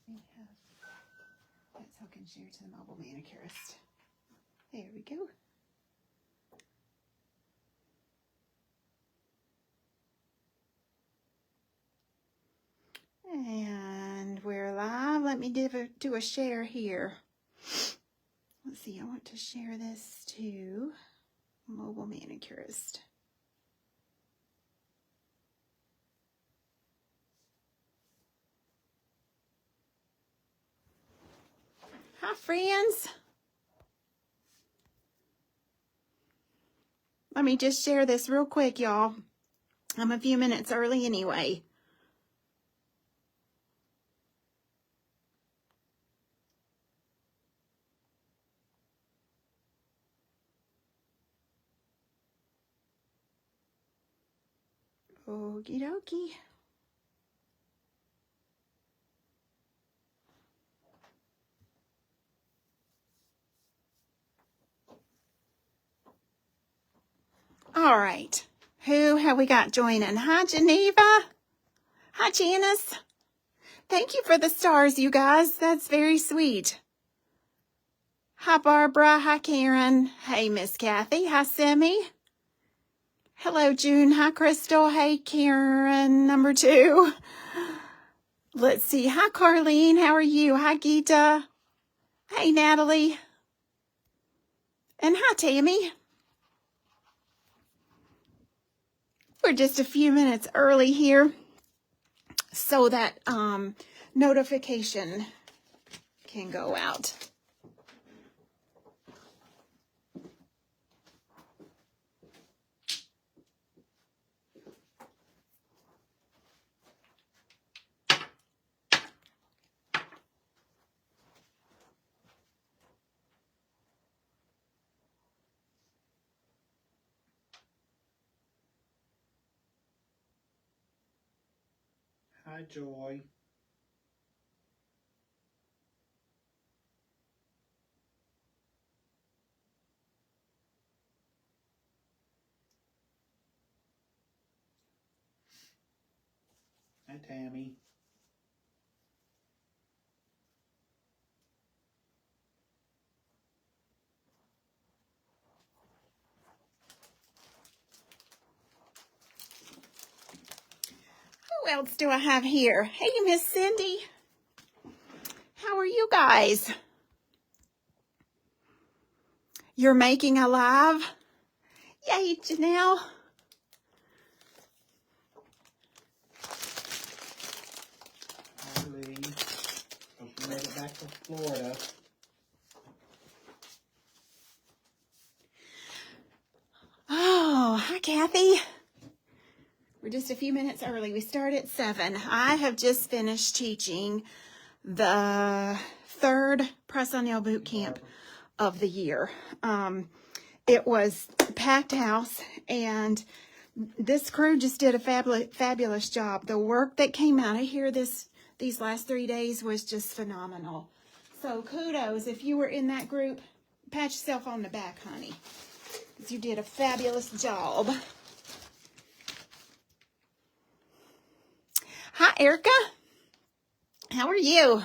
Let me have that so I can share to the mobile manicurist. There we go. And we're live. Let me do a share here. Let's see, I want to share this to mobile manicurist. Hi, friends. Let me just share this real quick, y'all. I'm a few minutes early anyway. Okie dokie. All right. Who have we got joining? Hi, Geneva. Hi, Janice. Thank you for the stars, you guys. That's very sweet. Hi, Barbara. Hi, Karen. Hey, Miss Kathy. Hi, Simi. Hello, June. Hi, Crystal. Hey, Karen, number 2. Let's see. Hi, Carlene. How are you? Hi, Geeta. Hey, Natalie. And hi, Tammy. We're just a few minutes early here so that notification can go out. Hi, Joy. Hi, Tammy. Who else do I have here? Hey, Miss Cindy. How are you guys? You're making a live? Yay, Janelle. Hi, Lee. Hope you made it back to Florida. Oh, hi, Kathy. We're just a few minutes early. We start at 7. I have just finished teaching the 3rd press-on-nail boot camp of the year. It was a packed house, and this crew just did a fabulous job. The work that came out of here these last 3 days was just phenomenal. So kudos if you were in that group. Pat yourself on the back, honey, because you did a fabulous job. Hi, Erica. How are you?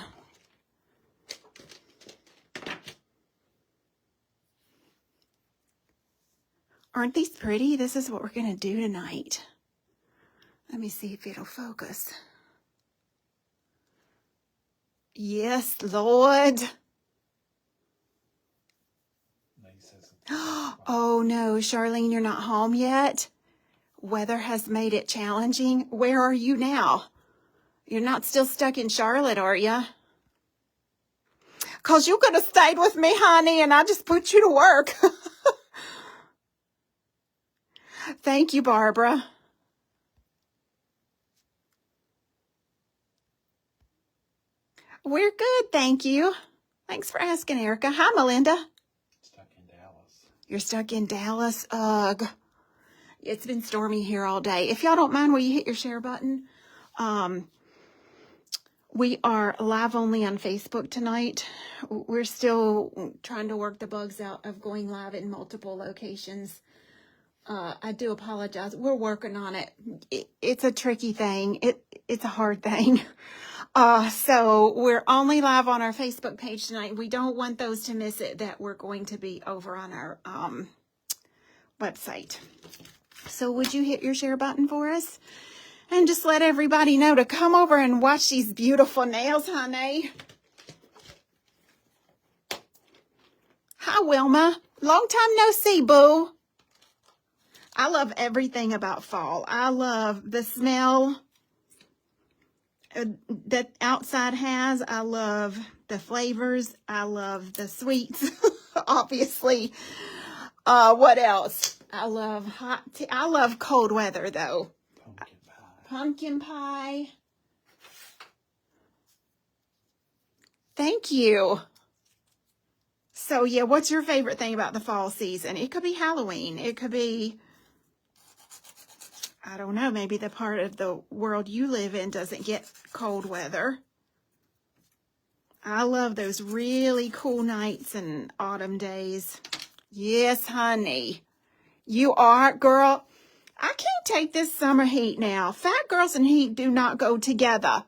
Aren't these pretty? This is what we're going to do tonight. Let me see if it'll focus. Yes, Lord. Oh, no, Charlene, you're not home yet? Weather has made it challenging. Where are you now? You're not still stuck in Charlotte, are you? Because you could have stayed with me, honey, and I just put you to work. Thank you, Barbara. We're good, thank you. Thanks for asking, Erica. Hi, Melinda. Stuck in Dallas. You're stuck in Dallas? Ugh. It's been stormy here all day. If y'all don't mind, will you hit your share button? We are live only on Facebook tonight. We're still trying to work the bugs out of going live in multiple locations. I do apologize. We're working on it. It's a tricky thing. It's a hard thing. So we're only live on our Facebook page tonight. We don't want those to miss it that we're going to be over on our website. So would you hit your share button for us? And just let everybody know to come over and watch these beautiful nails, honey. Hi, Wilma. Long time no see, boo. I love everything about fall. I love the smell that outside has. I love the flavors. I love the sweets, obviously. What else? I love hot tea. I love cold weather, though. Pumpkin pie. Pumpkin pie. Thank you. So, yeah, what's your favorite thing about the fall season? It could be Halloween. It could be, I don't know, maybe the part of the world you live in doesn't get cold weather. I love those really cool nights and autumn days. Yes, honey. You are, girl. I can't take this summer heat now. Fat girls and heat do not go together.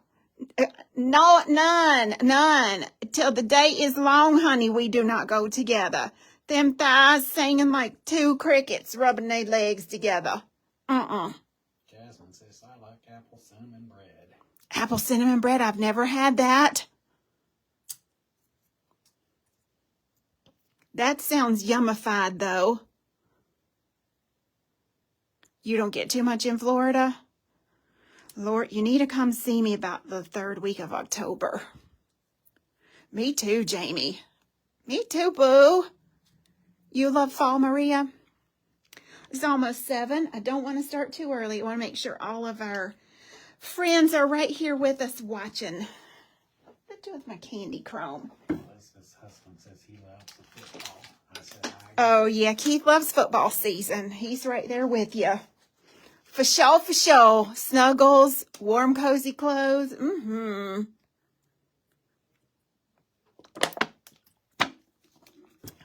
No, none. Till the day is long, honey, we do not go together. Them thighs singing like two crickets rubbing their legs together. Jasmine says, I like apple cinnamon bread. Apple cinnamon bread, I've never had that. That sounds yummified, though. You don't get too much in Florida? Lord, you need to come see me about the 3rd week of October. Me too, Jamie. Me too, boo. You love fall, Maria? It's almost 7. I don't want to start too early. I want to make sure all of our friends are right here with us watching. What did I do with my candy chrome? Melissa's husband says he loves the football. I said, I agree. Oh, yeah, Keith loves football season. He's right there with you. For sure, for sure. Snuggles, warm, cozy clothes.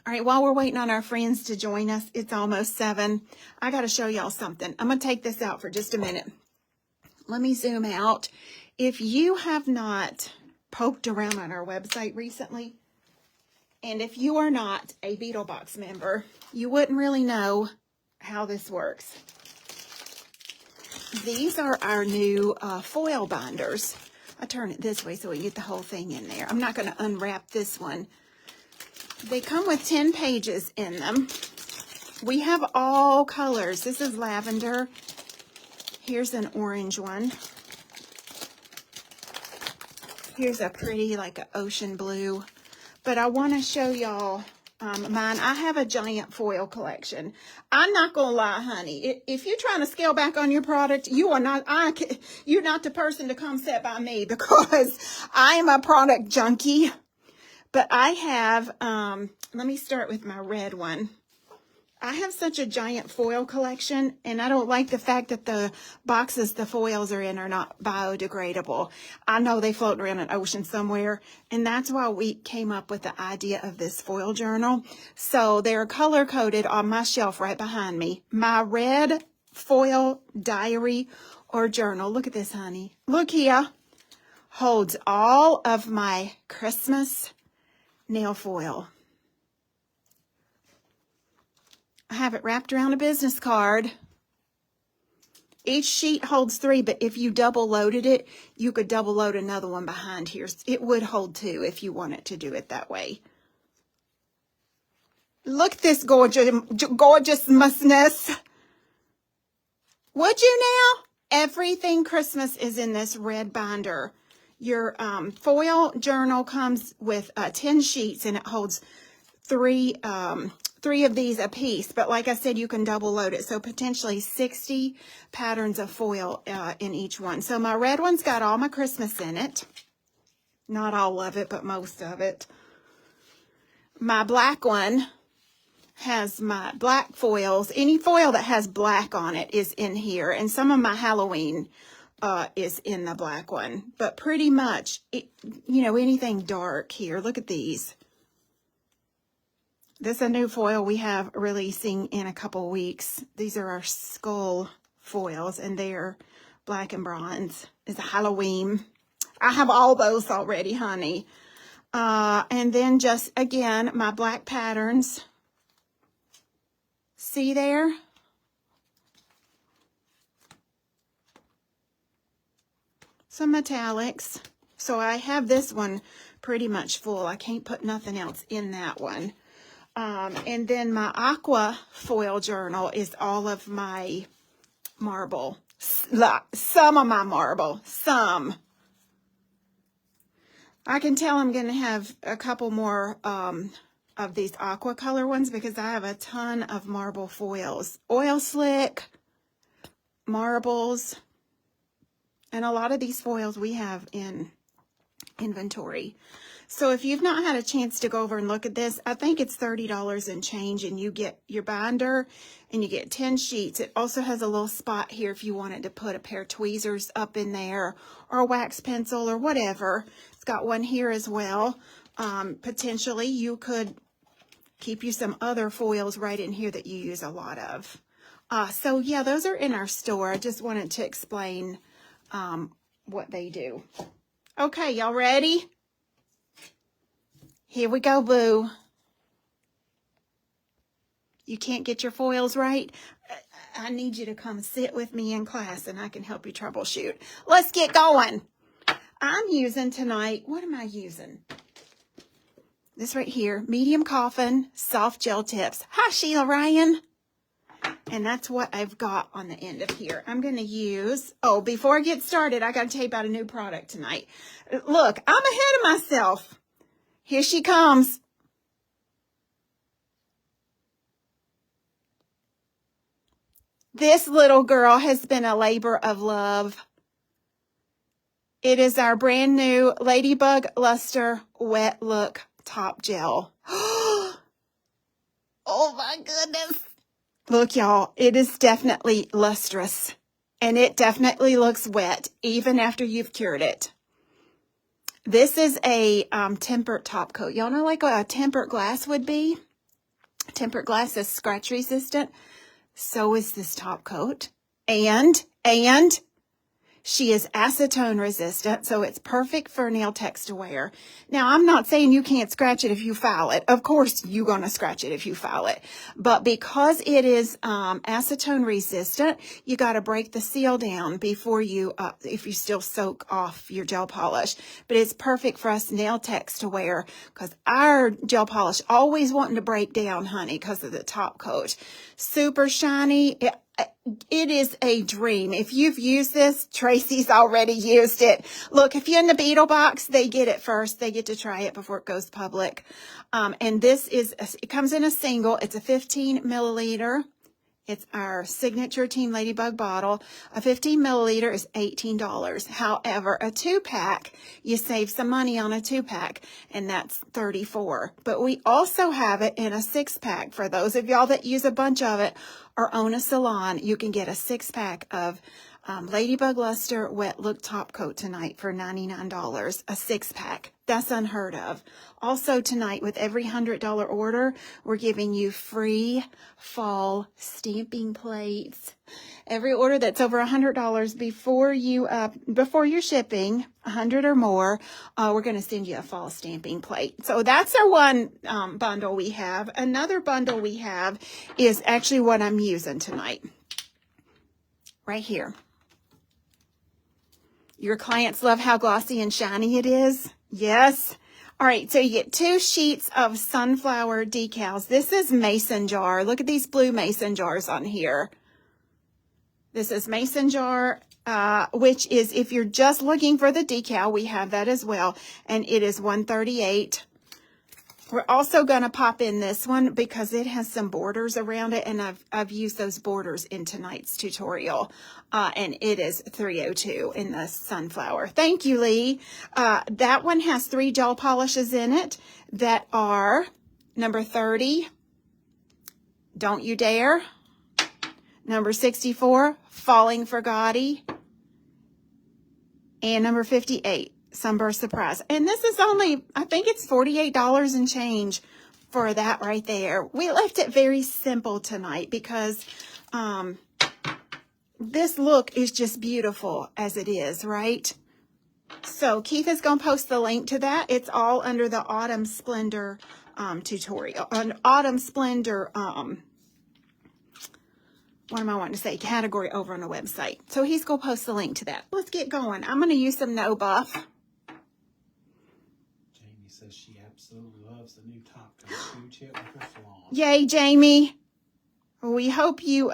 All right, while we're waiting on our friends to join us, it's almost 7. I got to show y'all something. I'm going to take this out for just a minute. Let me zoom out. If you have not poked around on our website recently, and if you are not a Beetlebox member, you wouldn't really know how this works. These are our new foil binders. I turn it this way so we get the whole thing in there. I'm not going to unwrap this one. They come with 10 pages in them. We have all colors. This is lavender. Here's an orange one. Here's a pretty, like an ocean blue. But I want to show y'all mine. I have a giant foil collection. I'm not going to lie, honey. If you're trying to scale back on your product, you're not the person to come sit by me because I am a product junkie. But I have, let me start with my red one. I have such a giant foil collection, and I don't like the fact that the boxes the foils are in are not biodegradable. I know they float around an ocean somewhere, and that's why we came up with the idea of this foil journal. So they're color-coded on my shelf right behind me. My red foil diary or journal, look at this, honey. Look here, holds all of my Christmas nail foil. I have it wrapped around a business card. Each sheet holds 3, but if you double loaded it, you could double load another one behind here. It would hold 2 if you wanted to do it that way. Look at this gorgeousness. Would you now? Everything Christmas is in this red binder. Your foil journal comes with 10 sheets, and it holds 3 of these a piece, but like I said, you can double load it. So potentially 60 patterns of foil in each one. So my red one's got all my Christmas in it. Not all of it, but most of it. My black one has my black foils. Any foil that has black on it is in here. And some of my Halloween is in the black one. But pretty much, anything dark here. Look at these. This is a new foil we have releasing in a couple weeks. These are our skull foils, and they are black and bronze. It's a Halloween. I have all those already, honey. And then just, again, my black patterns. See there? Some metallics. So I have this one pretty much full. I can't put nothing else in that one. And then my aqua foil journal is all of my marble. Some of my marble. Some. I can tell I'm going to have a couple more of these aqua color ones because I have a ton of marble foils. Oil slick, marbles, and a lot of these foils we have in inventory. So if you've not had a chance to go over and look at this, I think it's $30 and change, and you get your binder and you get 10 sheets. It also has a little spot here if you wanted to put a pair of tweezers up in there or a wax pencil or whatever. It's got one here as well. Potentially you could keep you some other foils right in here that you use a lot of. So yeah, those are in our store. I just wanted to explain what they do. Okay, y'all ready? Here we go, boo. You can't get your foils right? I need you to come sit with me in class and I can help you troubleshoot. Let's get going. I'm using tonight, what am I using? This right here, medium coffin, soft gel tips. Hi, Sheila Ryan. And that's what I've got on the end of here. I'm going to use, oh, before I get started, I got to tell you about a new product tonight. Look, I'm ahead of myself. Here she comes. This little girl has been a labor of love. It is our brand new Ladybug Luster Wet Look Top Gel. Oh my goodness. Look, y'all, it is definitely lustrous. And it definitely looks wet, even after you've cured it. This is a tempered top coat. Y'all know like a tempered glass would be? Tempered glass is scratch resistant. So is this top coat. And she is acetone resistant, so it's perfect for nail techs to wear. Now, I'm not saying you can't scratch it if you file it. Of course, you're going to scratch it if you file it. But because it is acetone resistant, you got to break the seal down before you, if you still soak off your gel polish. But it's perfect for us nail techs to wear because our gel polish always wanting to break down, honey, because of the top coat. Super shiny. It is a dream. If you've used this, Tracy's already used it. Look, if you're in the Beetle box, they get it first. They get to try it before it goes public. And this is, it comes in a single. It's a 15 milliliter. It's our signature Team Ladybug bottle. A 15 milliliter is $18. However, a 2-pack, you save some money on a 2-pack, and that's $34. But we also have it in a 6-pack. For those of y'all that use a bunch of it or own a salon, you can get a 6-pack of Ladybug Luster Wet Look Top Coat tonight for $99. A 6-pack. That's unheard of. Also tonight, with every $100 order, we're giving you free fall stamping plates. Every order that's over $100 before you're shipping, 100 or more, we're going to send you a fall stamping plate. So that's our one bundle we have. Another bundle we have is actually what I'm using tonight. Right here. Your clients love how glossy and shiny it is. Yes. All right, so you get 2 sheets of sunflower decals. This is mason jar. Look at these blue mason jars on here. This is mason jar, which is, if you're just looking for the decal, we have that as well. And it is $138. We're also going to pop in this one because it has some borders around it, and I've used those borders in tonight's tutorial. And it is $302 in the sunflower. Thank you, Lee. That one has 3 gel polishes in it that are number 30, Don't You Dare, number 64, Falling for Gotti, and number 58, Sunburst Surprise. And this is only, I think it's $48 and change for that right there. We left it very simple tonight because this look is just beautiful as it is, right? So Keith is going to post the link to that. It's all under the Autumn Splendor tutorial. An Autumn Splendor, what am I wanting to say? Category over on the website. So he's going to post the link to that. Let's get going. I'm going to use some No Buff. Jamie says she absolutely loves the new top coat. Huge hit with her salon. Yay, Jamie. We hope you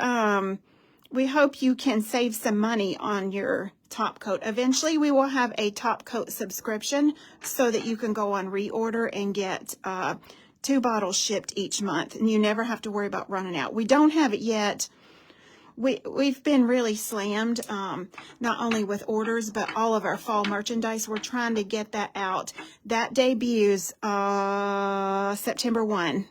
can save some money on your top coat. Eventually, we will have a top coat subscription so that you can go on reorder and get 2 bottles shipped each month, and you never have to worry about running out. We don't have it yet. We've been really slammed, not only with orders, but all of our fall merchandise. We're trying to get that out. That debuts September 1.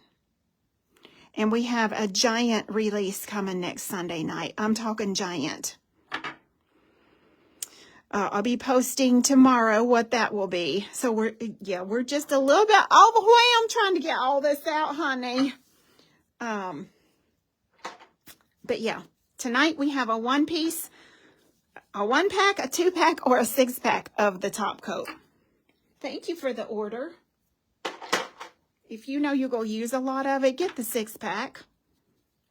And we have a giant release coming next Sunday night. I'm talking giant. I'll be posting tomorrow what that will be. So we're just a little bit overwhelmed trying to get all this out, honey. But yeah, tonight we have a 1-piece, a 1-pack, a 2-pack, or a 6-pack of the top coat. Thank you for the order. If you know you're going to use a lot of it, get the 6-pack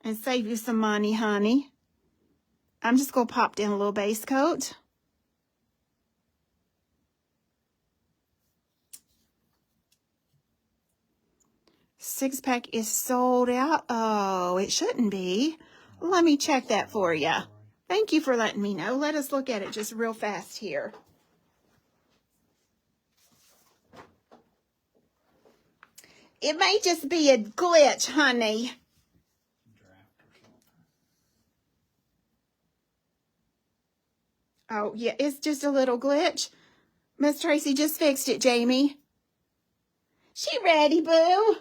and save you some money, honey. I'm just going to pop down a little base coat. Six-pack is sold out. Oh, it shouldn't be. Let me check that for you. Thank you for letting me know. Let us look at it just real fast here. It may just be a glitch, honey. Oh, yeah, it's just a little glitch. Miss Tracy just fixed it, Jamie. She ready, boo? I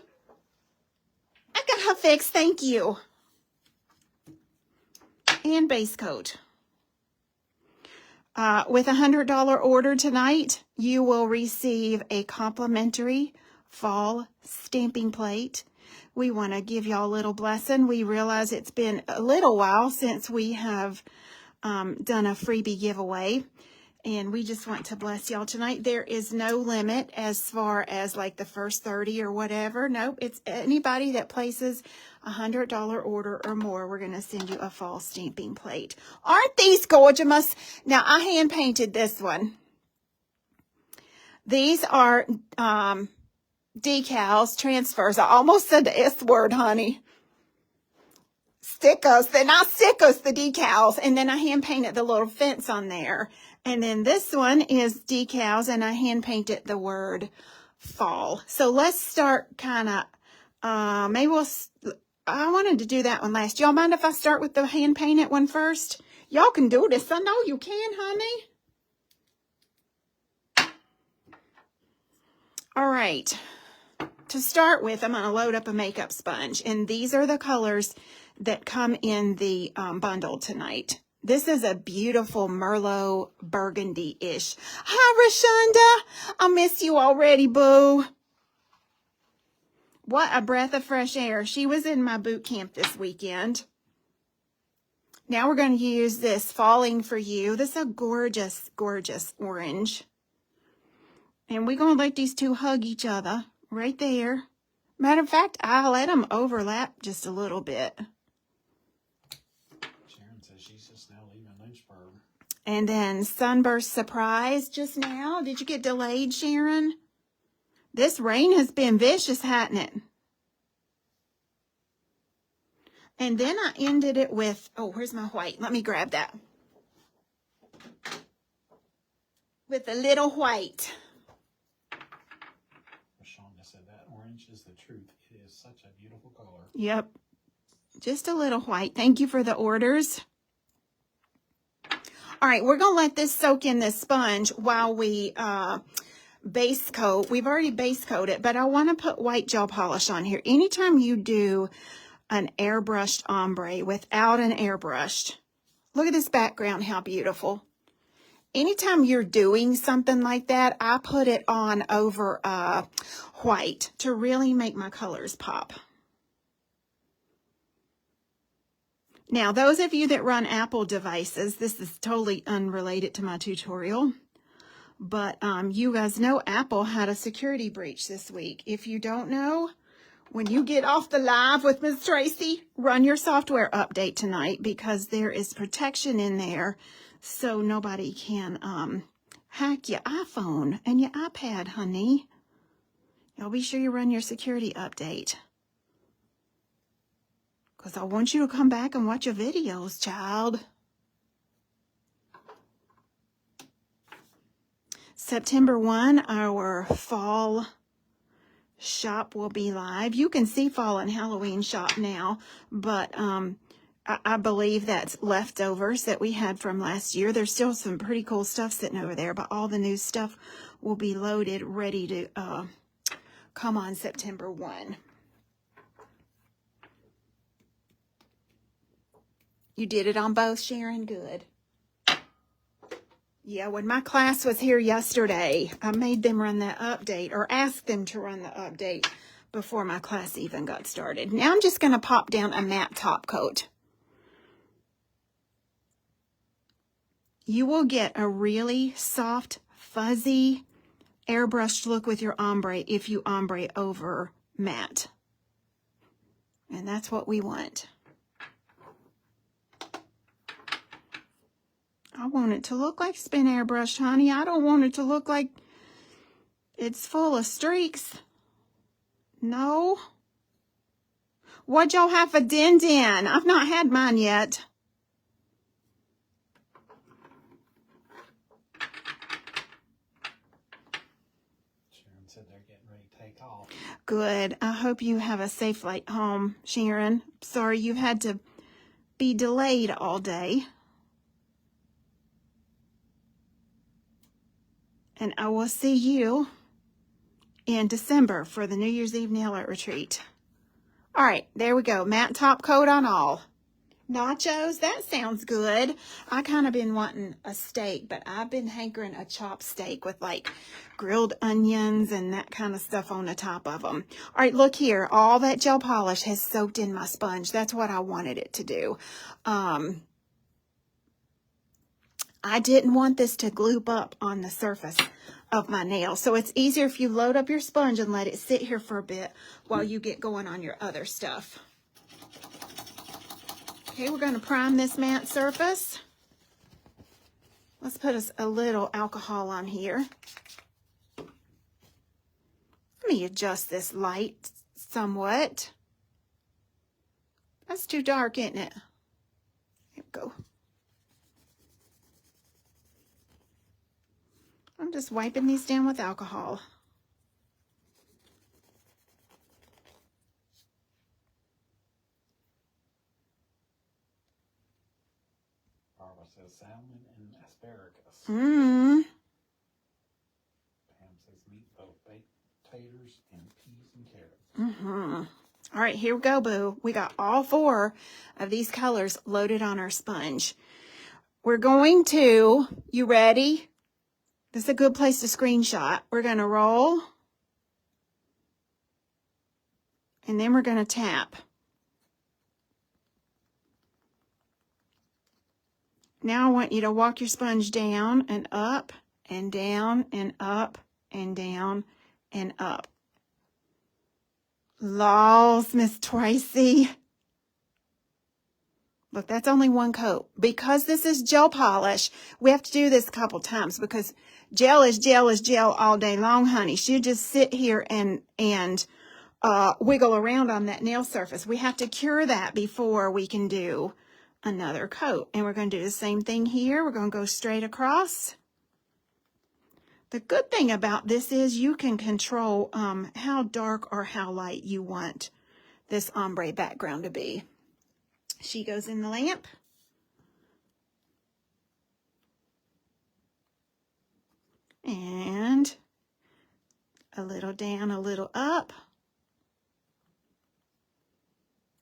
got her fixed, thank you. And base coat. With a $100 order tonight, you will receive a complimentary fall stamping plate. We want to give y'all a little blessing. We realize it's been a little while since we have done a freebie giveaway, and we just want to bless y'all tonight. There is no limit as far as like the first 30 or whatever. Nope, it's anybody that places a $100 order or more, we're going to send you a fall stamping plate. Aren't these gorgeous? Now, I hand painted this one. These are decals, transfers. I almost said the S word, honey. Stickers. They're not stickers, the decals. And then I hand painted the little fence on there. And then this one is decals, and I hand painted the word fall. So let's start kind of, maybe I wanted to do that one last. Y'all mind if I start with the hand painted one first? Y'all can do this. I know you can, honey. All right. To start with, I'm going to load up a makeup sponge, and these are the colors that come in the bundle tonight. This is a beautiful Merlot burgundy-ish. Hi, Rashonda. I miss you already, boo. What a breath of fresh air. She was in my boot camp this weekend. Now we're going to use this Falling for You. This is a gorgeous, gorgeous orange. And we're going to let these two hug each other right there. Matter of fact, I'll let them overlap just a little bit. Sharon says she's just now leaving Lynchburg. And then Sunburst Surprise just now. Did you get delayed, Sharon? This rain has been vicious, hasn't it? And then I ended it with, oh, where's my white? Let me grab that. With a little white. Rashonda said that orange is the truth. It is such a beautiful color. Yep. Just a little white. Thank you for the orders. All right, we're going to let this soak in this sponge while we base coat. We've already base coated, but I want to put white gel polish on here. Anytime you do an airbrushed ombre without an airbrush, look at this background, how beautiful. Anytime you're doing something like that, I put it on over white to really make my colors pop. Now, those of you that run Apple devices, this is totally unrelated to my tutorial, But you guys know Apple had a security breach this week. If you don't know, when you get off the live with Ms. Tracy, run your software update tonight because there is protection in there so nobody can hack your iPhone and your iPad, honey. Y'all be sure you run your security update. Because I want you to come back and watch your videos, child. September 1, our fall shop will be live. You can see fall and Halloween shop now, but I believe that's leftovers that we had from last year. There's still some pretty cool stuff sitting over there, but all the new stuff will be loaded, ready to come on September 1. You did it on both, Sharon? Good. Yeah, when my class was here yesterday, I made them run that update, or asked them to run the update before my class even got started. Now I'm just going to pop down a matte top coat. You will get a really soft, fuzzy, airbrushed look with your ombre if you ombre over matte. And that's what we want. I want it to look like spin airbrush, honey. I don't want it to look like it's full of streaks. No. What'd y'all have for din din? I've not had mine yet. Sharon said they're getting ready to take off. Good. I hope you have a safe flight home, Sharon. Sorry you've had to be delayed all day. And I will see you in December for the New Year's Eve nail art retreat. All right, there we go. Matte top coat on all. Nachos, that sounds good. I kind of been wanting a steak, but I've been hankering a chopped steak with like grilled onions and that kind of stuff on the top of them. All right, look here. All that gel polish has soaked in my sponge. That's what I wanted it to do. I didn't want this to gloop up on the surface of my nail. So it's easier if you load up your sponge and let it sit here for a bit while you get going on your other stuff. Okay, we're going to prime this matte surface. Let's put a little alcohol on here. Let me adjust this light somewhat. That's too dark, isn't it? Here we go. I'm just wiping these down with alcohol. Barbara says salmon and asparagus. Mmm. Pam says meatloaf, baked taters, and peas and carrots. Mm-hmm. All right, here we go, boo. We got all 4 of these colors loaded on our sponge. We're going to, you ready? This is a good place to screenshot. We're going to roll. And then we're going to tap. Now I want you to walk your sponge down and up and down and up and down and up. Laws, Miss Tracy. Look, that's only one coat. Because this is gel polish, we have to do this a couple times because gel is gel all day long, honey. She'll just sit here and wiggle around on that nail surface. We have to cure that before we can do another coat. And we're going to do the same thing here. We're going to go straight across. The good thing about this is you can control how dark or how light you want this ombre background to be. She goes in the lamp. And a little down, a little up.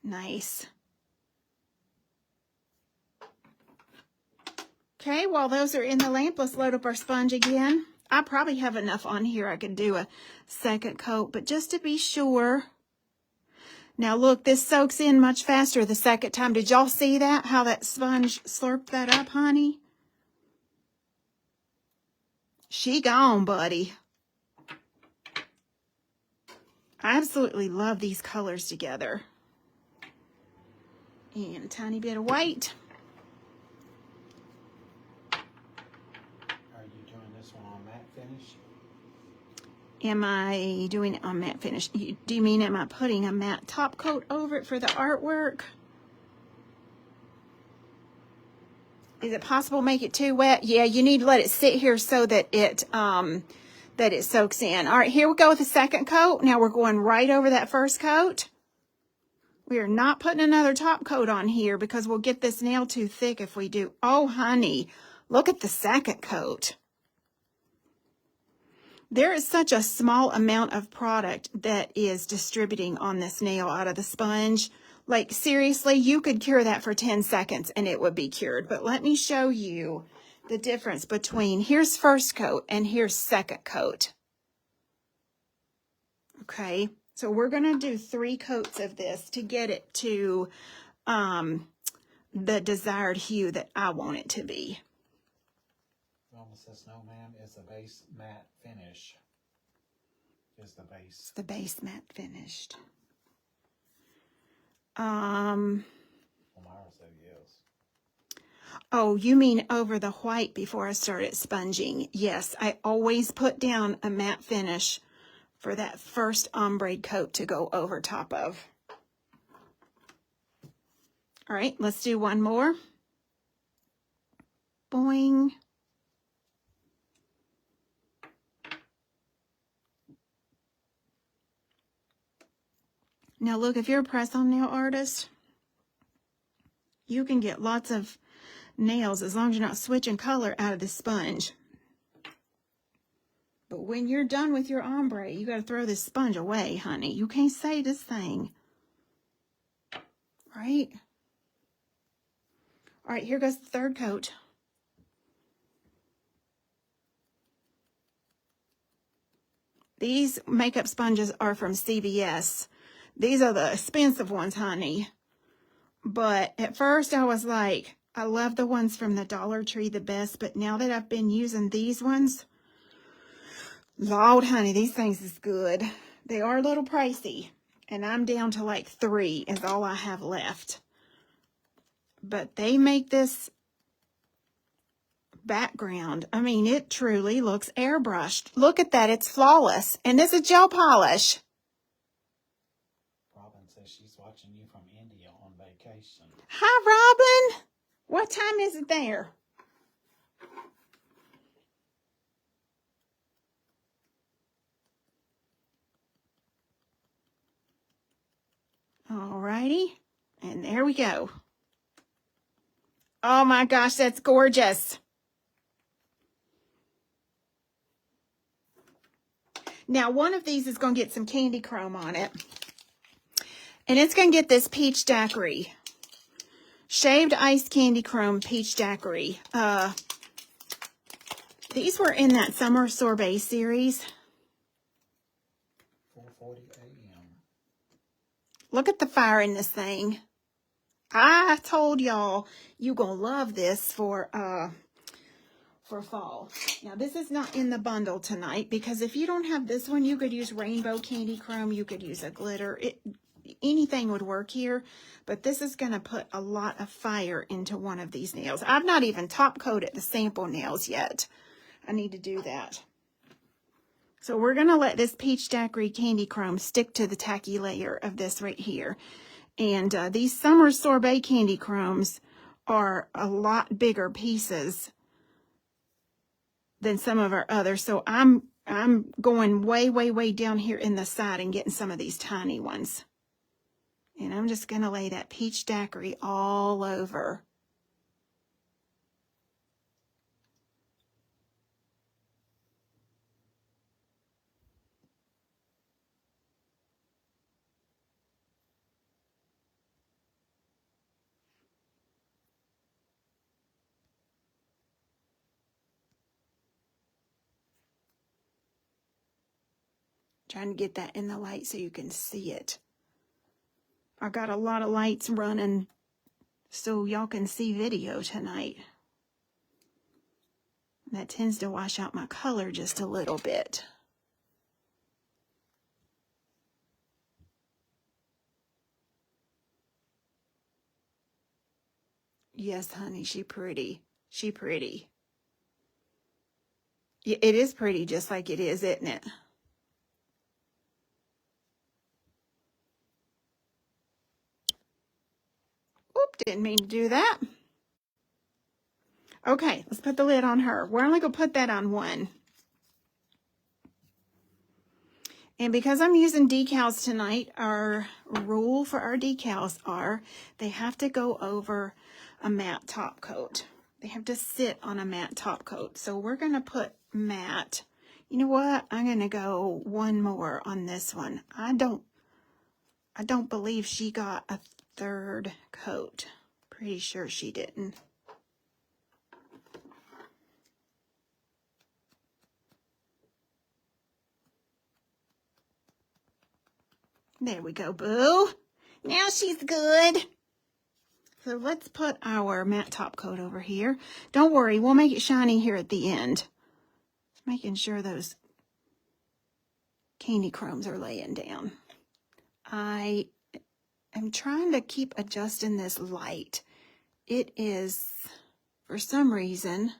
Nice. Okay, while those are in the lamp, let's load up our sponge again. I probably have enough on here I could do a second coat, but just to be sure. Now look, this soaks in much faster the second time. Did y'all see that? How that sponge slurped that up, honey? She gone, buddy. I absolutely love these colors together. And a tiny bit of white. Are you doing this one on matte finish? Am I doing it on matte finish? Do you mean am I putting a matte top coat over it for the artwork? Is it possible to make it too wet? Yeah, you need to let it sit here so that it soaks in. All right, here we go with the second coat. Now we're going right over that first coat. We are not putting another top coat on here because we'll get this nail too thick if we do. Oh, honey, look at the second coat. There is such a small amount of product that is distributing on this nail out of the sponge. Like, seriously, you could cure that for 10 seconds and it would be cured. But let me show you the difference between here's first coat and here's second coat. Okay, so we're going to do 3 coats of this to get it to the desired hue that I want it to be. Almost says no, ma'am. It's the base matte finish. Is the base. It's the base matte finished. Omara said yes. Oh, you mean over the white before I started sponging? Yes, I always put down a matte finish for that first ombre coat to go over top of. All right, let's do one more. Boing. Now look, if you're a press-on nail artist, you can get lots of nails as long as you're not switching color out of the sponge. But when you're done with your ombre, you got to throw this sponge away, honey. You can't save this thing. Right? All right, here goes the third coat. These makeup sponges are from CVS. These are the expensive ones, honey. But at first I was like, I love the ones from the Dollar Tree the best. But now that I've been using these ones, Lord, honey, these things is good. They are a little pricey. And I'm down to like 3 is all I have left. But they make this background. I mean, it truly looks airbrushed. Look at that. It's flawless. And this is gel polish. Robin says she's watching you from India on vacation. Hi, Robin. What time is it there? Alrighty. And there we go. Oh my gosh, that's gorgeous. Now, one of these is going to get some candy chrome on it. And it's going to get this peach daiquiri. Shaved ice candy chrome peach daiquiri. These were in that summer sorbet series. 4:40 a.m. Look at the fire in this thing. I told y'all you gonna love this for fall. Now this is not in the bundle tonight because if you don't have this one, you could use rainbow candy chrome. You could use a glitter. Anything would work here, but this is gonna put a lot of fire into one of these nails. I've not even top coated the sample nails yet. I need to do that. So we're gonna let this peach daiquiri candy chrome stick to the tacky layer of this right here. And these summer sorbet candy chromes are a lot bigger pieces than some of our others. So I'm going way, way, way down here in the side and getting some of these tiny ones. And I'm just going to lay that peach daiquiri all over. Trying to get that in the light so you can see it. I got a lot of lights running so y'all can see video tonight. That tends to wash out my color just a little bit. Yes, honey, she pretty. She pretty. Yeah, it is pretty just like it is, isn't it? Oop, didn't mean to do that. Okay, let's put the lid on her. We're only going to put that on one. And because I'm using decals tonight, our rule for our decals are they have to go over a matte top coat. They have to sit on a matte top coat. So we're going to put matte. You know what? I'm going to go one more on this one. I don't believe she got a third coat. Pretty sure she didn't. There we go, boo. Now she's good. So let's put our matte top coat over here. Don't worry, we'll make it shiny here at the end. Just making sure those candy crumbs are laying down. I am trying to keep adjusting this light. It is, for some reason,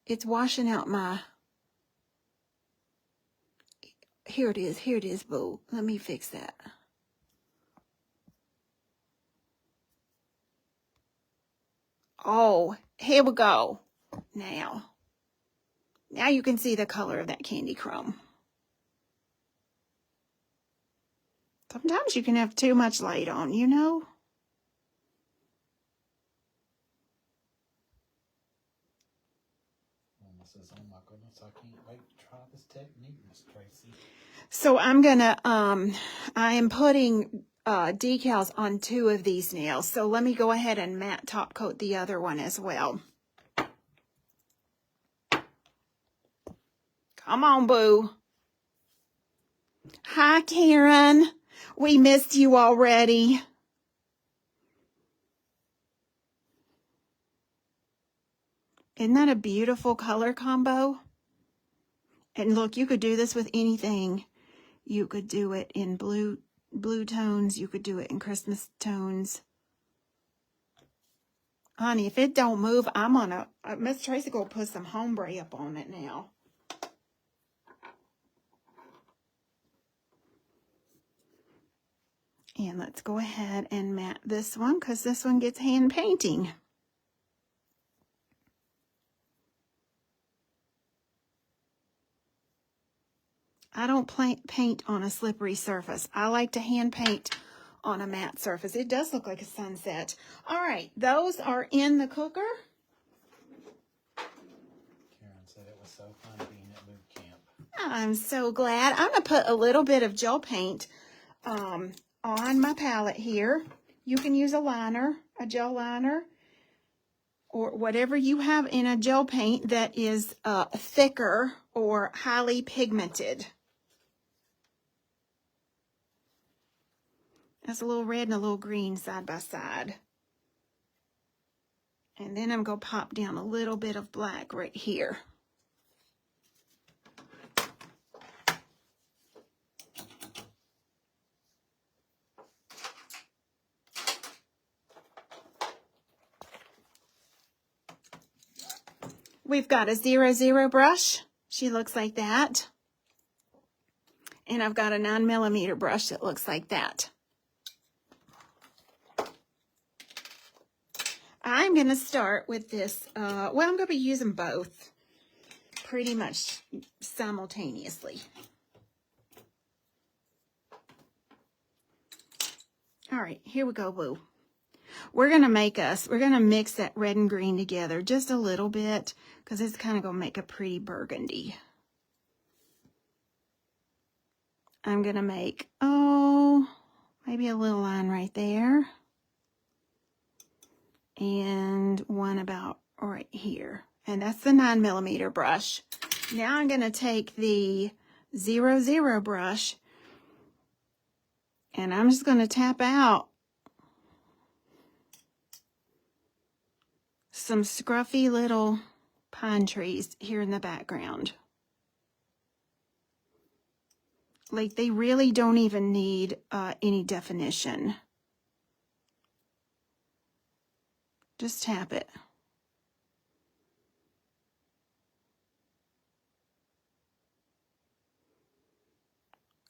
it's washing out my... Here it is, boo. Let me fix that. Oh, here we go. Now you can see the color of that candy crumb. Sometimes you can have too much light on, you know? Mama says, oh my goodness, I can't wait to try this technique, Miss Tracy. So I am putting decals on 2 of these nails. So let me go ahead and matte top coat the other one as well. Come on, boo. Hi, Karen. We missed you already. Isn't that a beautiful color combo? And look, you could do this with anything. You could do it in blue tones. You could do it in Christmas tones. Honey, if it don't move, I'm gonna, Miss Tracy gonna put some ombre up on it now. And let's go ahead and matte this one because this one gets hand painting. I don't paint on a slippery surface. I like to hand paint on a matte surface. It does look like a sunset. All right, those are in the cooker. Karen said it was so fun being at boot camp. I'm so glad. I'm going to put a little bit of gel paint on my palette here. You can use a liner, a gel liner, or whatever you have in a gel paint that is thicker or highly pigmented. That's a little red and a little green side by side. And then I'm going to pop down a little bit of black right here. We've got a 00 brush. She looks like that. And I've got a 9mm brush that looks like that. I'm going to start with this. Well, I'm going to be using both pretty much simultaneously. All right, here we go, boo. We're going to mix that red and green together just a little bit because it's kind of going to make a pretty burgundy. I'm going to make, maybe a little line right there. And one about right here. And that's the 9mm brush. Now I'm going to take the 00 brush and I'm just going to tap out some scruffy little pine trees here in the background. Like, they really don't even need any definition. Just tap it.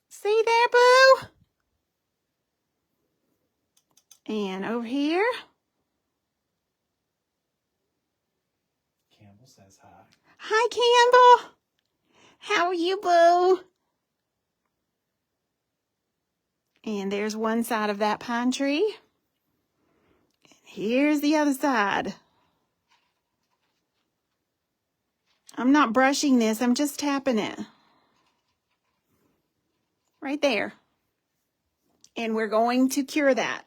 See there, boo? And over here. Campbell says hi. Hi, Campbell. How are you, boo? And there's one side of that pine tree. And here's the other side. I'm not brushing this, I'm just tapping it. Right there. And we're going to cure that.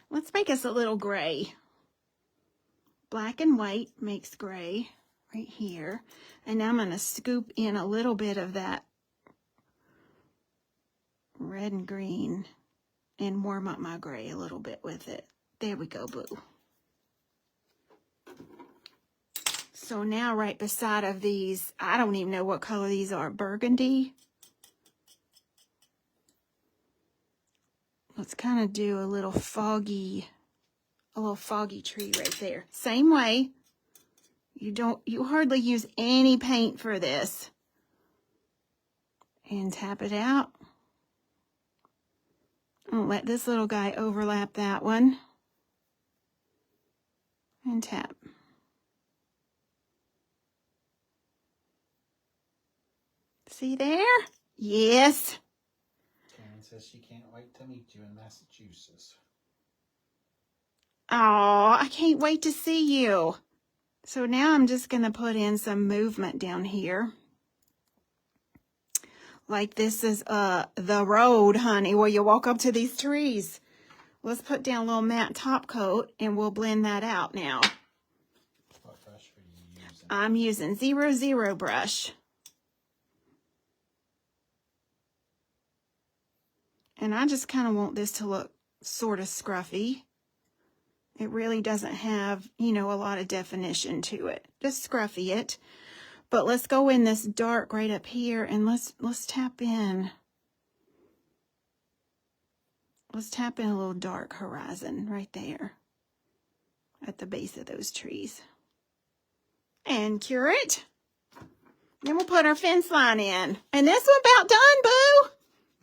Let's make us a little gray. Black and white makes gray right here. And now I'm going to scoop in a little bit of that red and green and warm up my gray a little bit with it. There we go, boo. So now right beside of these, I don't even know what color these are, burgundy. Let's kind of do a little foggy tree right there. Same way. You hardly use any paint for this. And tap it out. I'll let this little guy overlap that one. And tap. See there? Yes. Karen says she can't wait to meet you in Massachusetts. Oh, I can't wait to see you. So now I'm just going to put in some movement down here. Like this is the road, honey, where you walk up to these trees. Let's put down a little matte top coat and we'll blend that out now. What brush are you using? I'm using 00 brush. And I just kind of want this to look sort of scruffy. It really doesn't have, you know, a lot of definition to it. Just scruffy it. But let's go in this dark right up here and let's tap in. Let's tap in a little dark horizon right there at the base of those trees. And cure it. Then we'll put our fence line in. And this one about done, boo.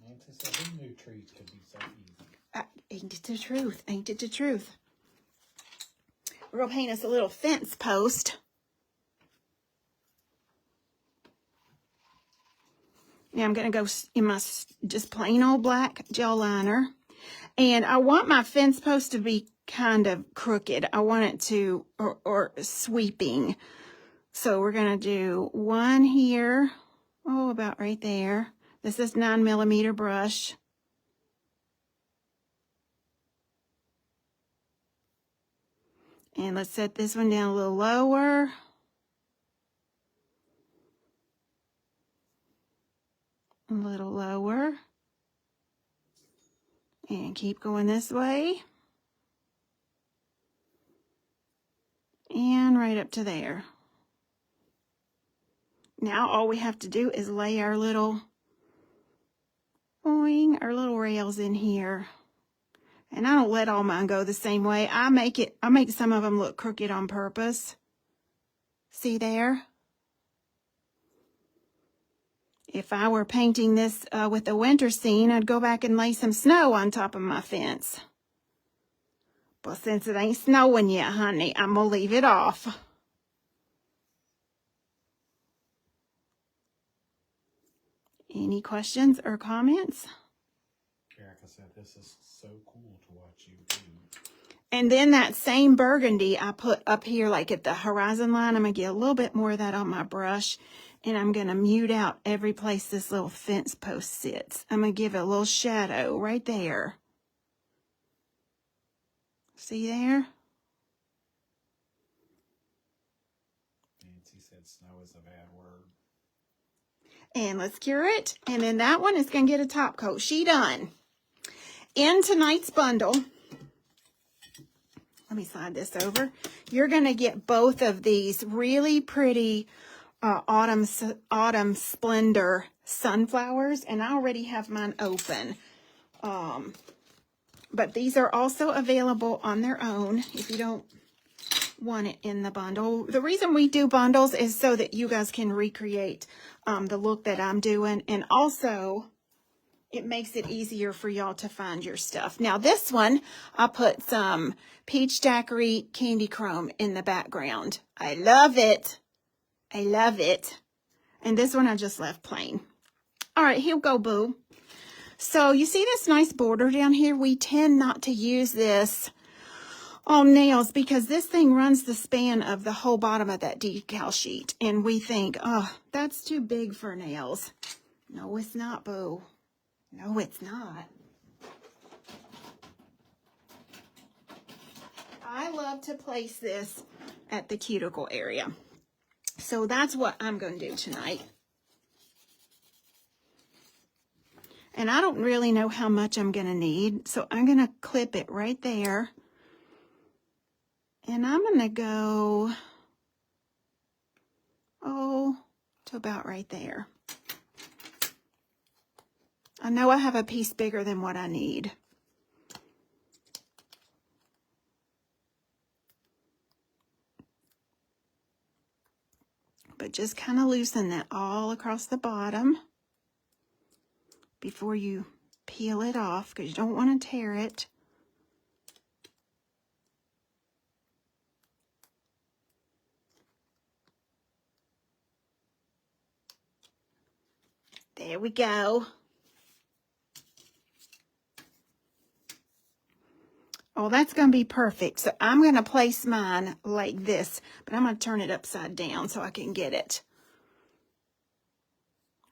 Nancy said who knew trees could be so easy? Ain't it the truth? Ain't it the truth? We're going to paint us a little fence post. Now I'm going to go in my just plain old black gel liner. And I want my fence post to be kind of crooked. I want it to, or sweeping. So we're going to do one here. Oh, about right there. This is 9mm brush. And let's set this one down a little lower. A little lower. And keep going this way. And right up to there. Now all we have to do is lay our little rails in here. And I don't let all mine go the same way. I make some of them look crooked on purpose. See there? If I were painting this with a winter scene, I'd go back and lay some snow on top of my fence. But since it ain't snowing yet, honey, I'm going to leave it off. Any questions or comments? Erica said this is so cool to watch you do. And then that same burgundy I put up here like at the horizon line. I'm going to get a little bit more of that on my brush. And I'm going to mute out every place this little fence post sits. I'm going to give it a little shadow right there. See there? Nancy said snow is a bad word. And let's cure it. And then that one is going to get a top coat. She done. In tonight's bundle, let me slide this over. You're going to get both of these really pretty autumn Spendor sunflowers. And I already have mine open. But these are also available on their own if you don't want it in the bundle. The reason we do bundles is so that you guys can recreate the look that I'm doing. And also, it makes it easier for y'all to find your stuff. Now, this one, I put some Peach Daiquiri Candy Chrome in the background. I love it. I love it. And this one I just left plain. All right, here we go, boo. So you see this nice border down here? We tend not to use this on nails because this thing runs the span of the whole bottom of that decal sheet. And we think, oh, that's too big for nails. No, it's not, boo. No, it's not. I love to place this at the cuticle area. So that's what I'm going to do tonight. And I don't really know how much I'm going to need, so I'm going to clip it right there. And I'm going to go, to about right there. I know I have a piece bigger than what I need. But just kind of loosen that all across the bottom before you peel it off, because you don't want to tear it. There we go. Oh, that's going to be perfect. So I'm going to place mine like this, but I'm going to turn it upside down so I can get it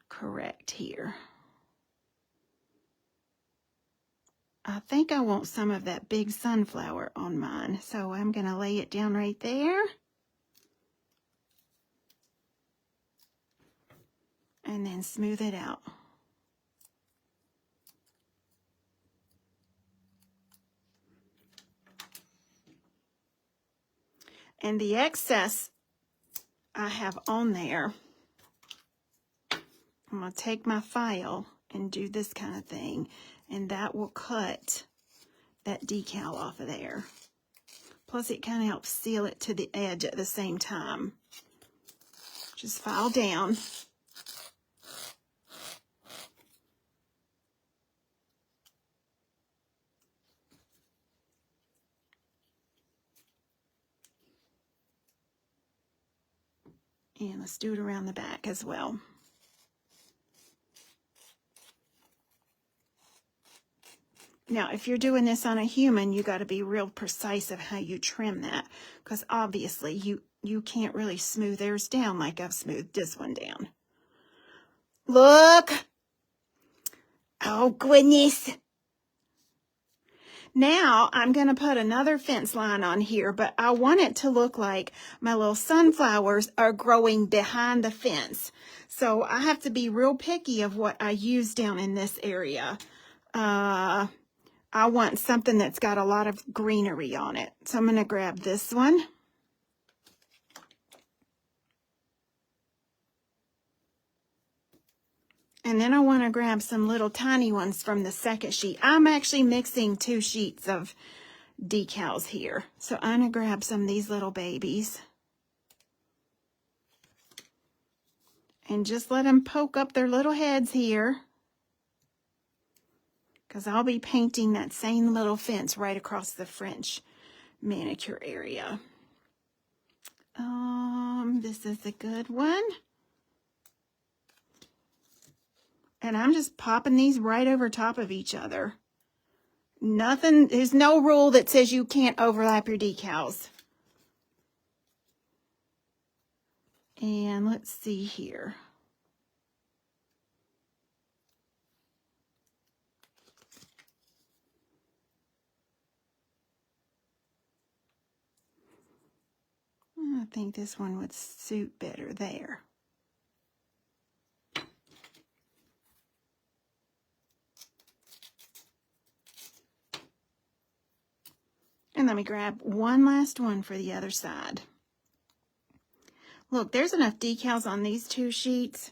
correct here. I think I want some of that big sunflower on mine, so I'm going to lay it down right there. And then smooth it out. And the excess I have on there, I'm going to take my file and do this kind of thing, and that will cut that decal off of there. Plus, it kind of helps seal it to the edge at the same time. Just file down. And let's do it around the back as well. Now, if you're doing this on a human, you got to be real precise of how you trim that, because obviously you can't really smooth theirs down like I've smoothed this one down. Look! Oh, goodness! Now, I'm going to put another fence line on here, but I want it to look like my little sunflowers are growing behind the fence. So I have to be real picky of what I use down in this area. I want something that's got a lot of greenery on it. So I'm going to grab this one. And then I want to grab some little tiny ones from the second sheet. I'm actually mixing 2 sheets of decals here. So I'm going to grab some of these little babies. And just let them poke up their little heads here. Because I'll be painting that same little fence right across the French manicure area. This is a good one. And I'm just popping these right over top of each other. Nothing, there's no rule that says you can't overlap your decals. And let's see here. I think this one would suit better there. And let me grab one last one for the other side. Look, there's enough decals on these 2 sheets.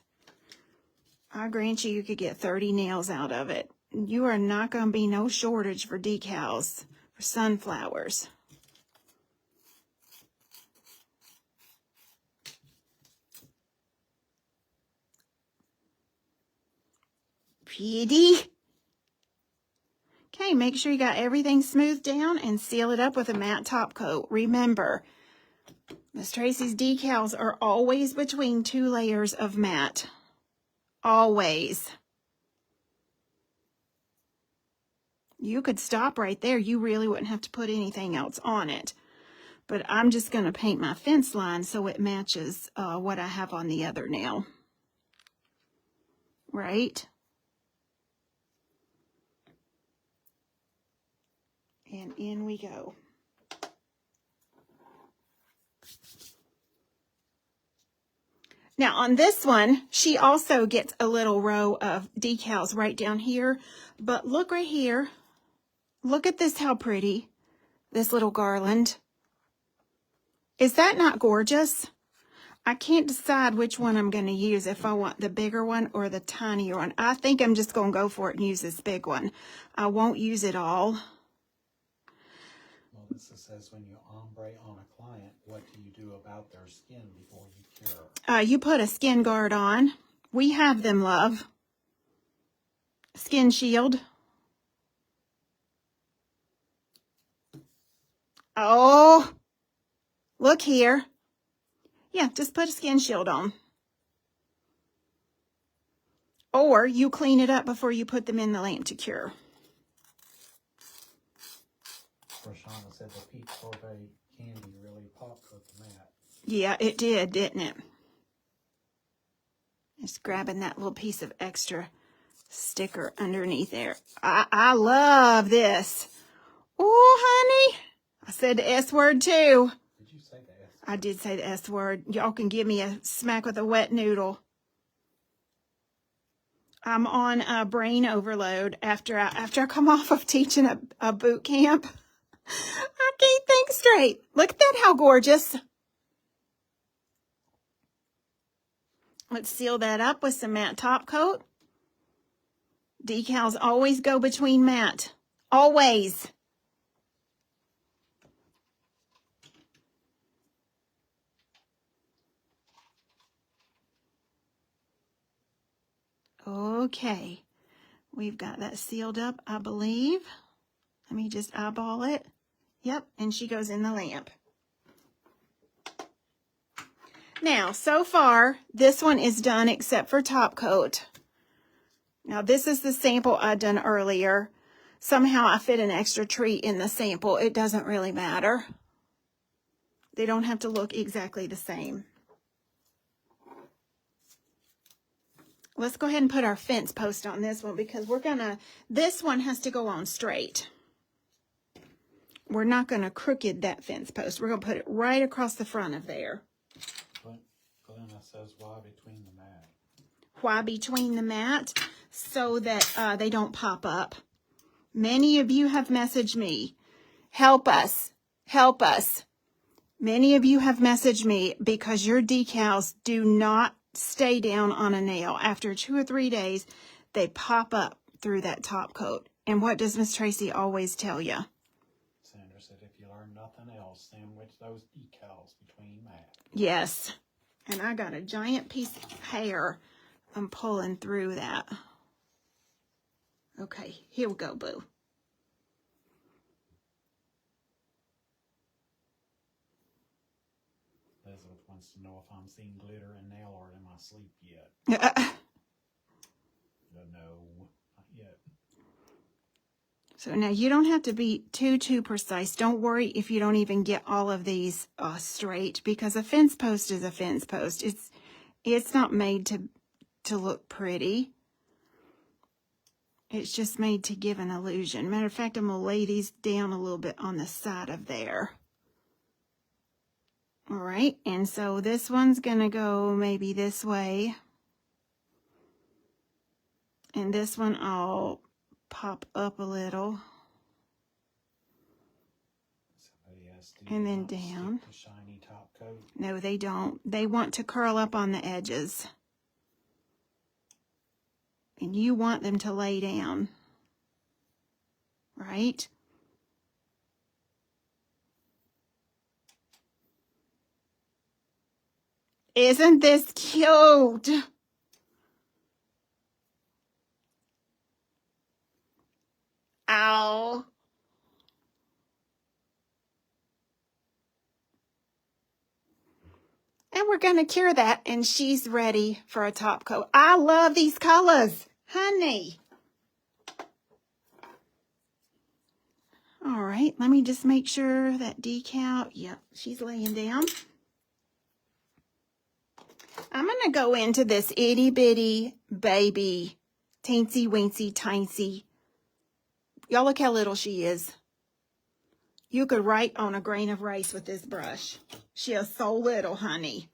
I grant you, you could get 30 nails out of it. You are not going to be no shortage for decals for sunflowers. Pretty. Okay, make sure you got everything smoothed down and seal it up with a matte top coat. Remember, Miss Tracy's decals are always between 2 layers of matte. Always. You could stop right there. You really wouldn't have to put anything else on it. But I'm just going to paint my fence line so it matches what I have on the other nail. Right? And in we go. Now on this one, she also gets a little row of decals right down here. But look right here. Look at this, how pretty. This little garland. Is that not gorgeous? I can't decide which one I'm going to use, if I want the bigger one or the tinier one. I think I'm just going to go for it and use this big one. I won't use it all. Well, this says when you ombre on a client, what do you do about their skin before you cure? You put a skin guard on. We have them, love. Skin shield. Oh, look here. Yeah, just put a skin shield on. Or you clean it up before you put them in the lamp to cure. Rashana said the peach sorbet candy really popped with the mat. Yeah, it did, didn't it? Just grabbing that little piece of extra sticker underneath there. I love this. Oh, honey. I said the S word too. Did you say the S? I did say the S word. Y'all can give me a smack with a wet noodle. I'm on a brain overload after I come off of teaching a boot camp. I can't think straight. Look at that, how gorgeous. Let's seal that up with some matte top coat. Decals always go between matte. Always. Okay. We've got that sealed up, I believe. Let me just eyeball it. Yep, and she goes in the lamp. Now, so far, this one is done except for top coat. Now, this is the sample I done earlier. Somehow I fit an extra tree in the sample. It doesn't really matter. They don't have to look exactly the same. Let's go ahead and put our fence post on this one because this one has to go on straight. We're not going to crooked that fence post. We're going to put it right across the front of there. Glenna says, why between the mat? Why between the mat? So that they don't pop up. Many of you have messaged me. Help us. Help us. Many of you have messaged me because your decals do not stay down on a nail. After 2 or 3 days, they pop up through that top coat. And what does Miss Tracy always tell you? Sandra said, if you learn nothing else, sandwich those decals between mat. Yes. And I got a giant piece of hair. I'm pulling through that. Okay, here we go, boo. Elizabeth wants to know if I'm seeing glitter and nail art in my sleep yet. No, not yet. So now you don't have to be too precise. Don't worry if you don't even get all of these straight, because a fence post is a fence post. It's not made to look pretty. It's just made to give an illusion. Matter of fact, I'm going to lay these down a little bit on the side of there. All right, and so this one's going to go maybe this way. And this one I'll pop up a little. Yes. And then down. The shiny top coat. No, they don't. They want to curl up on the edges. And you want them to lay down. Right? Isn't this cute? Ow. And we're going to cure that, and she's ready for a top coat. I love these colors, honey. All right, let me just make sure that decal, yep, she's laying down. I'm going to go into this itty bitty baby, teensy weensy tiny. Y'all look how little she is. You could write on a grain of rice with this brush. She is so little, honey.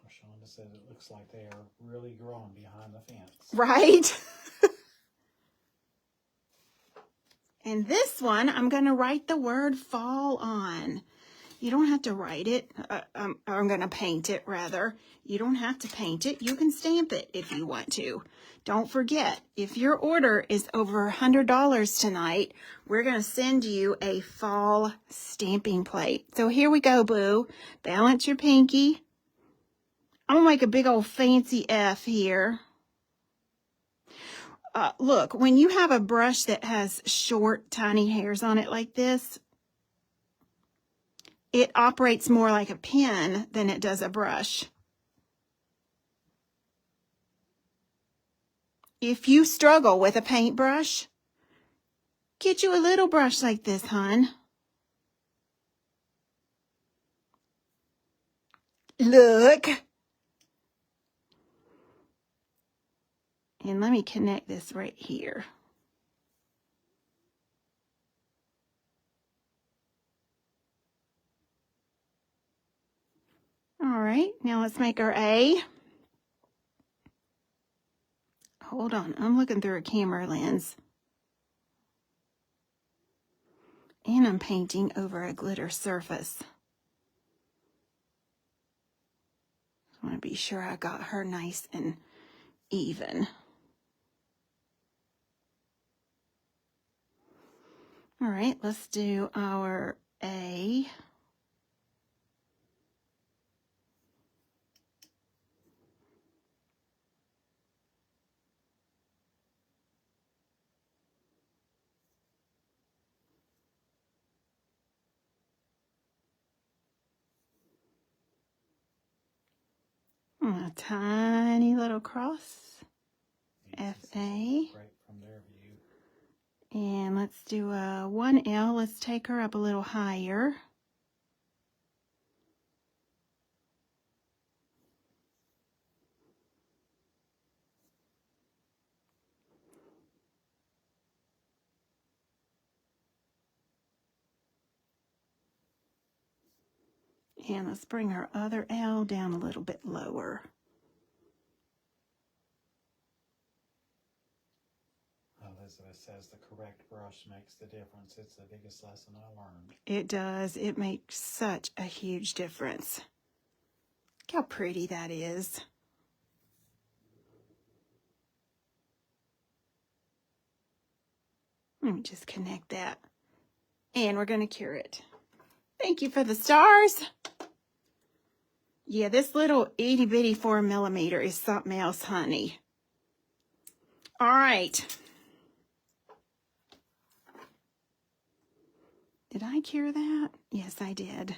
Shonda said it looks like they are really growing behind the fence. Right? And this one, I'm going to write the word fall on. You don't have to write it. I'm going to paint it, rather. You don't have to paint it. You can stamp it if you want to. Don't forget, if your order is over $100 tonight, we're going to send you a fall stamping plate. So here we go, boo. Balance your pinky. I'm going to make a big old fancy F here. Look, when you have a brush that has short, tiny hairs on it like this, it operates more like a pen than it does a brush. If you struggle with a paintbrush, get you a little brush like this, hon. Look. And let me connect this right here. All right, now let's make our A. Hold on, I'm looking through a camera lens. And I'm painting over a glitter surface. I want to be sure I got her nice and even. All right, let's do our A. A tiny little cross, F-A. Right from their view. And let's do a 1L. Let's take her up a little higher. And let's bring her other L down a little bit lower. Elizabeth says the correct brush makes the difference. It's the biggest lesson I learned. It does. It makes such a huge difference. Look how pretty that is. Let me just connect that. And we're going to cure it. Thank you for the stars. Yeah, this little itty bitty 4mm is something else, honey. All right. Did I cure that? Yes, I did.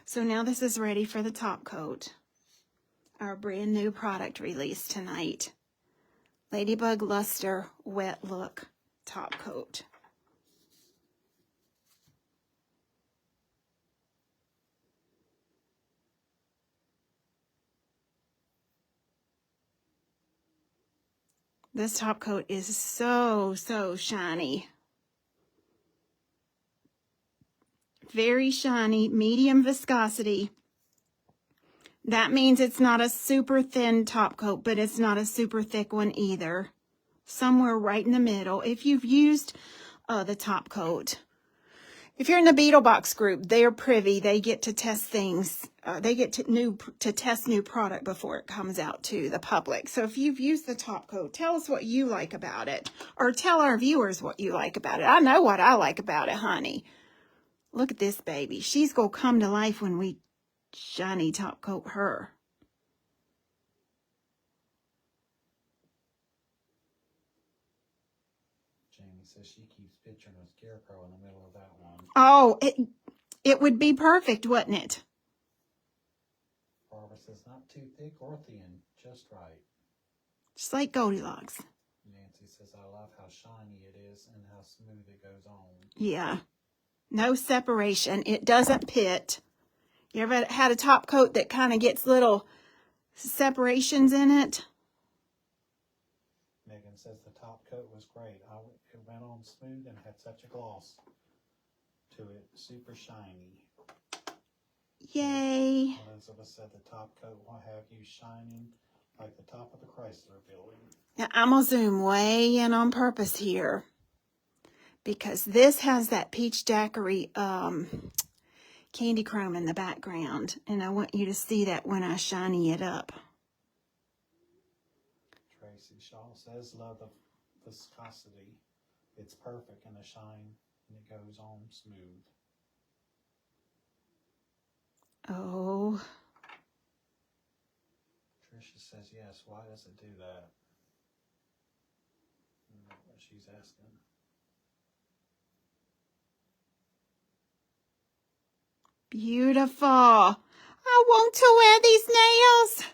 So now this is ready for the top coat. Our brand new product release tonight. Ladybug Luster Wet Look Top Coat. This top coat is so shiny. Very shiny, medium viscosity. That means it's not a super thin top coat, but it's not a super thick one either. Somewhere right in the middle. If you've used the top coat If you're in the Beetle Box group, they're privy. They get to test things. They get to test new product before it comes out to the public. So if you've used the top coat, tell us what you like about it. Or tell our viewers what you like about it. I know what I like about it, honey. Look at this baby. She's going to come to life when we shiny top coat her. Jamie says she keeps picturing a scarecrow in the middle of that one. Oh, it would be perfect, wouldn't it? Barbara says not too thick or thin, just right. Just like Goldilocks. Nancy says I love how shiny it is and how smooth it goes on. Yeah. No separation. It doesn't pit. You ever had a top coat that kind of gets little separations in it? Megan says the top coat was great. It went on smooth and had such a gloss to it. Super shiny. Yay. Elizabeth said the top coat will have you shining like the top of the Chrysler building. Now, I'm going to zoom way in on purpose here, because this has that peach daiquiri candy chrome in the background, and I want you to see that when I shiny it up. Tracy Shaw says love the viscosity. It's perfect in the shine and it goes on smooth. Oh. Tricia says yes. Why does it do that? I don't know what she's asking. Beautiful. I want to wear these nails.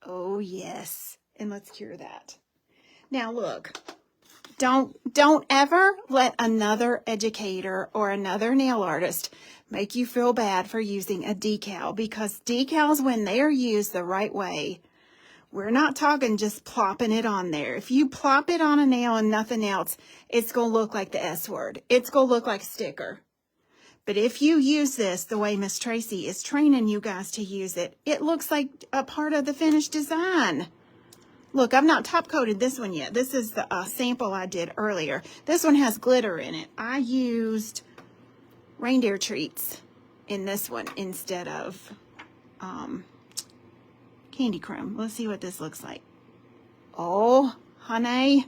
Oh, yes. And let's cure that. Now, look. Don't ever let another educator or another nail artist make you feel bad for using a decal, because decals, when they are used the right way, we're not talking just plopping it on there. If you plop it on a nail and nothing else, it's going to look like the S word. It's going to look like a sticker. But if you use this the way Miss Tracy is training you guys to use it, it looks like a part of the finished design. Look, I've not top coated this one yet. This is the sample I did earlier. This one has glitter in it. I used reindeer treats in this one instead of candy chrome. Let's see what this looks like. Oh, honey.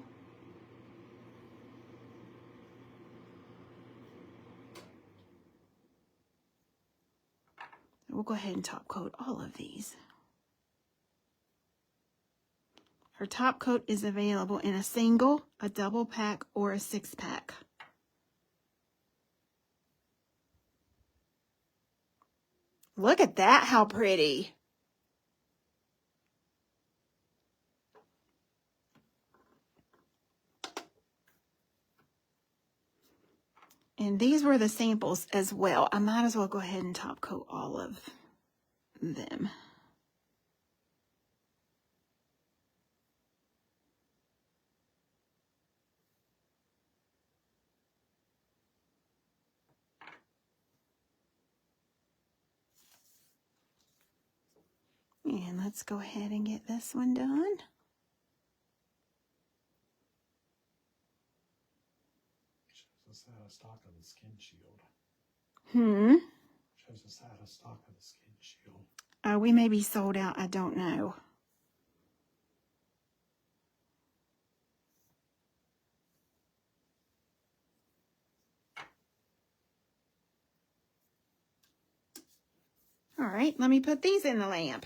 We'll go ahead and top coat all of these. Her top coat is available in a single, a double pack, or a 6-pack. Look at that, how pretty. And these were the samples as well. I might as well go ahead and top coat all of them. And let's go ahead and get this one done. Shows us out of stock of the skin shield. Shows us out of stock of the skin shield. We may be sold out. I don't know. All right, let me put these in the lamp.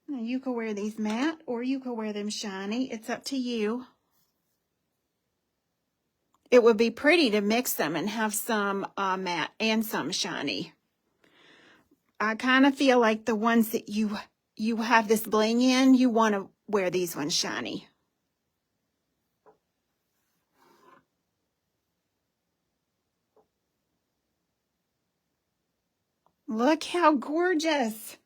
Now you could wear these matte or you could wear them shiny. It's up to you. It would be pretty to mix them and have some matte and some shiny. I kind of feel like the ones that you have this bling in, you want to wear these ones shiny. Look how gorgeous.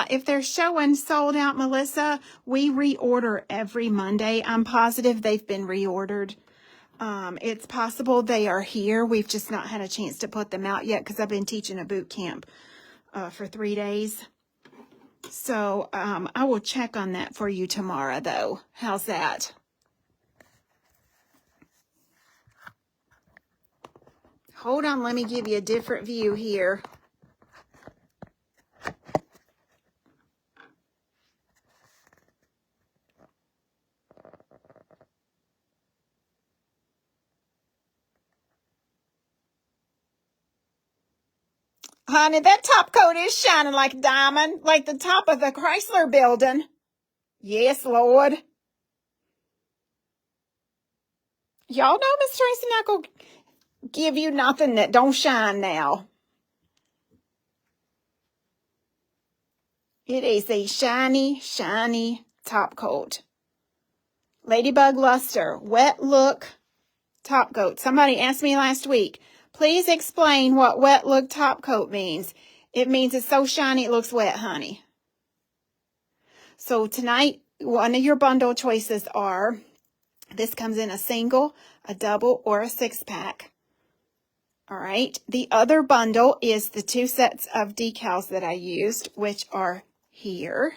If they're showing sold out, Melissa, we reorder every Monday. I'm positive they've been reordered. It's possible they are here. We've just not had a chance to put them out yet because I've been teaching a boot camp for 3 days. So I will check on that for you tomorrow, though. How's that? Hold on, let me give you a different view here. Honey, that top coat is shining like a diamond, like the top of the Chrysler building. Yes, Lord. Y'all know Miss Tracy not going to give you nothing that don't shine now. It is a shiny, shiny top coat. Ladybug Luster, wet look top coat. Somebody asked me last week, please explain what wet look top coat means. It means it's so shiny it looks wet, honey. So tonight, one of your bundle choices are, this comes in a single, a double, or a 6-pack. All right. The other bundle is the 2 sets of decals that I used, which are here.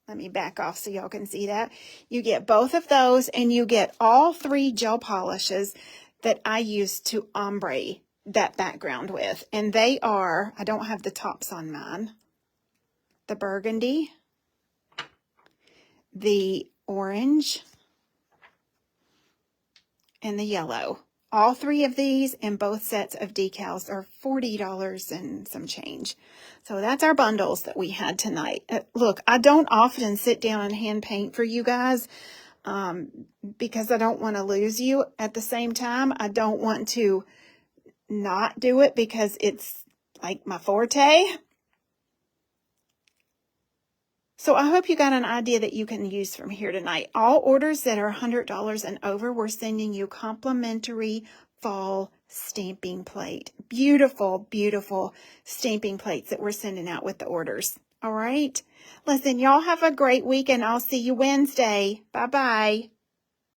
Let me back off so y'all can see that. You get both of those, and you get all 3 gel polishes that I used to ombre that background with. And they are, I don't have the tops on mine, the burgundy, the orange, and the yellow. All 3 of these and both sets of decals are $40 and some change. So that's our bundles that we had tonight. Look, I don't often sit down and hand paint for you guys because I don't want to lose you. At the same time, I don't want to not do it because it's like my forte. So I hope you got an idea that you can use from here tonight. All orders that are $100 and over, we're sending you complimentary fall stamping plate. Beautiful, beautiful stamping plates that we're sending out with the orders. All right. Listen, y'all have a great week, and I'll see you Wednesday. Bye-bye.